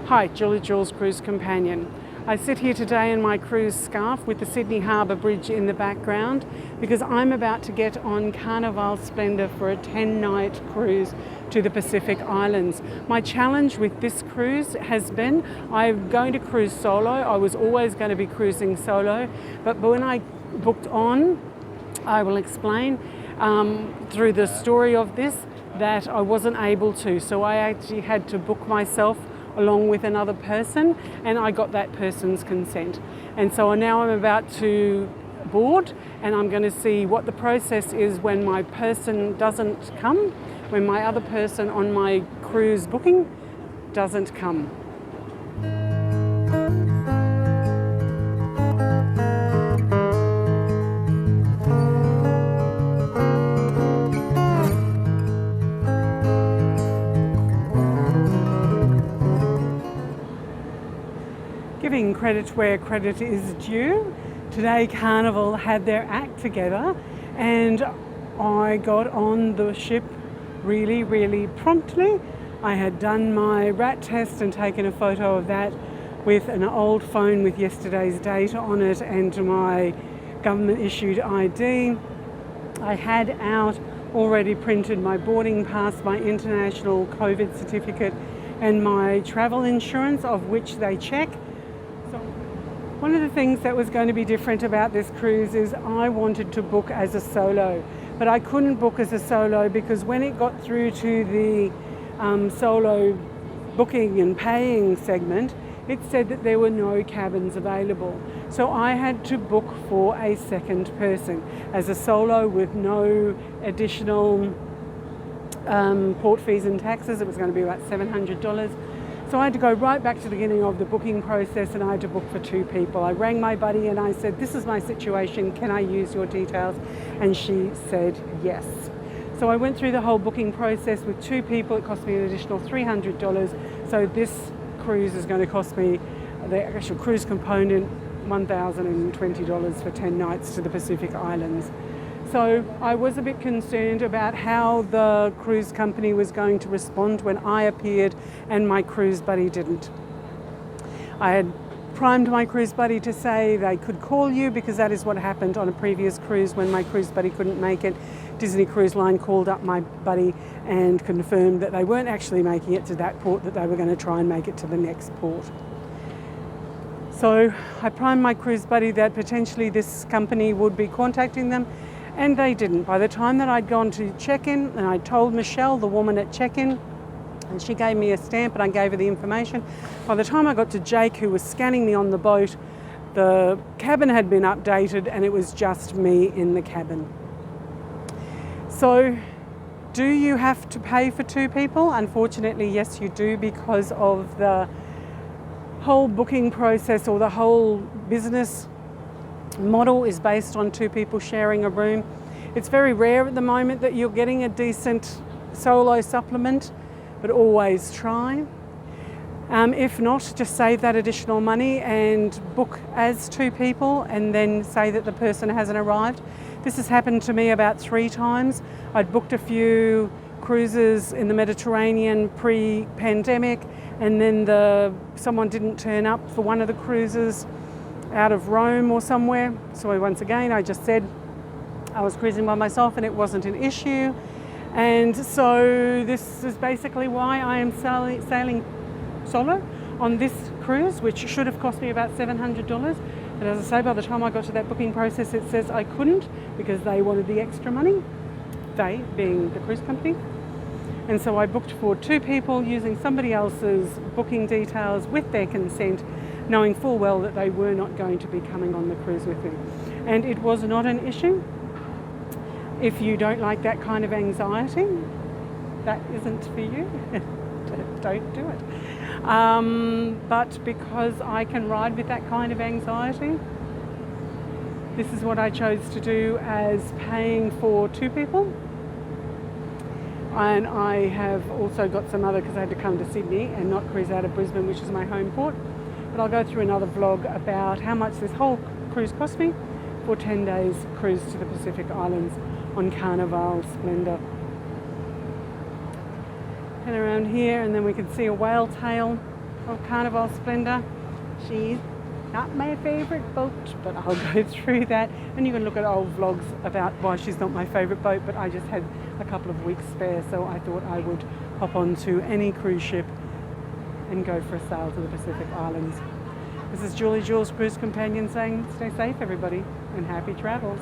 Hi, Julie Jules, Cruise Companion. I sit here today in my cruise scarf with the Sydney Harbour Bridge in the background because I'm about to get on Carnival Splendor for a 10-night cruise to the Pacific Islands. My challenge with this cruise has been I'm going to cruise solo. I was always going to be cruising solo, but when I booked on, I will explain through the story of this that I wasn't able to. So I actually had to book myself along with another person, and I got that person's consent. And so now I'm about to board, and I'm going to see what the process is when my person doesn't come, when my other person on my cruise booking doesn't come. Giving credit where credit is due, today Carnival had their act together and I got on the ship really promptly. I had done my rat test and taken a photo of that with an old phone with yesterday's date on it and my government issued ID. I had out already printed my boarding pass, my international COVID certificate and my travel insurance, of which they check. One of the things that was going to be different about this cruise is I wanted to book as a solo, but I couldn't book as a solo because when it got through to the solo booking and paying segment, it said that there were no cabins available. So I had to book for a second person as a solo with no additional port fees and taxes. It was going to be about $700. So I had to go right back to the beginning of the booking process and I had to book for 2 people. I rang my buddy and I said, this is my situation, can I use your details? And she said yes. So I went through the whole booking process with 2 people. It cost me an additional $300. So this cruise is going to cost me, the actual cruise component, $1,020 for 10 nights to the Pacific Islands. So I was a bit concerned about how the cruise company was going to respond when I appeared and my cruise buddy didn't. I had primed my cruise buddy to say they could call you because that is what happened on a previous cruise when my cruise buddy couldn't make it. Disney Cruise Line called up my buddy and confirmed that they weren't actually making it to that port, that they were going to try and make it to the next port. So I primed my cruise buddy that potentially this company would be contacting them. And they didn't. By the time that I'd gone to check-in and I told Michelle, the woman at check-in, and she gave me a stamp and I gave her the information. By the time I got to Jake, who was scanning me on the boat, the cabin had been updated and it was just me in the cabin. So, do you have to pay for 2 people? Unfortunately, yes, you do, because of the whole booking process or the whole business model is based on 2 people sharing a room. It's very rare at the moment that you're getting a decent solo supplement, but always try. If not, just save that additional money and book as 2 people and then say that the person hasn't arrived. This has happened to me about 3 times. I'd booked a few cruises in the Mediterranean pre-pandemic and then someone didn't turn up for one of the cruises out of Rome or somewhere. So once again, I just said I was cruising by myself and it wasn't an issue. And so this is basically why I am sailing solo on this cruise, which should have cost me about $700. But as I say, by the time I got to that booking process, it says I couldn't because they wanted the extra money, they being the cruise company. And so I booked for 2 people using somebody else's booking details with their consent, knowing full well that they were not going to be coming on the cruise with me. And it was not an issue. If you don't like that kind of anxiety, that isn't for you. Don't do it. But because I can ride with that kind of anxiety, this is what I chose to do as paying for 2 people. And I have also got some other, because I had to come to Sydney and not cruise out of Brisbane, which is my home port. But I'll go through another vlog about how much this whole cruise cost me for 10 days cruise to the Pacific Islands on Carnival Splendor. And around here, and then we can see a whale tail of Carnival Splendor. She's not my favourite boat, but I'll go through that. And you can look at old vlogs about why she's not my favourite boat, but I just had a couple of weeks spare, so I thought I would hop onto any cruise ship and go for a sail to the Pacific Islands. This is Julie Jules, Cruise Companion, saying stay safe everybody and happy travels.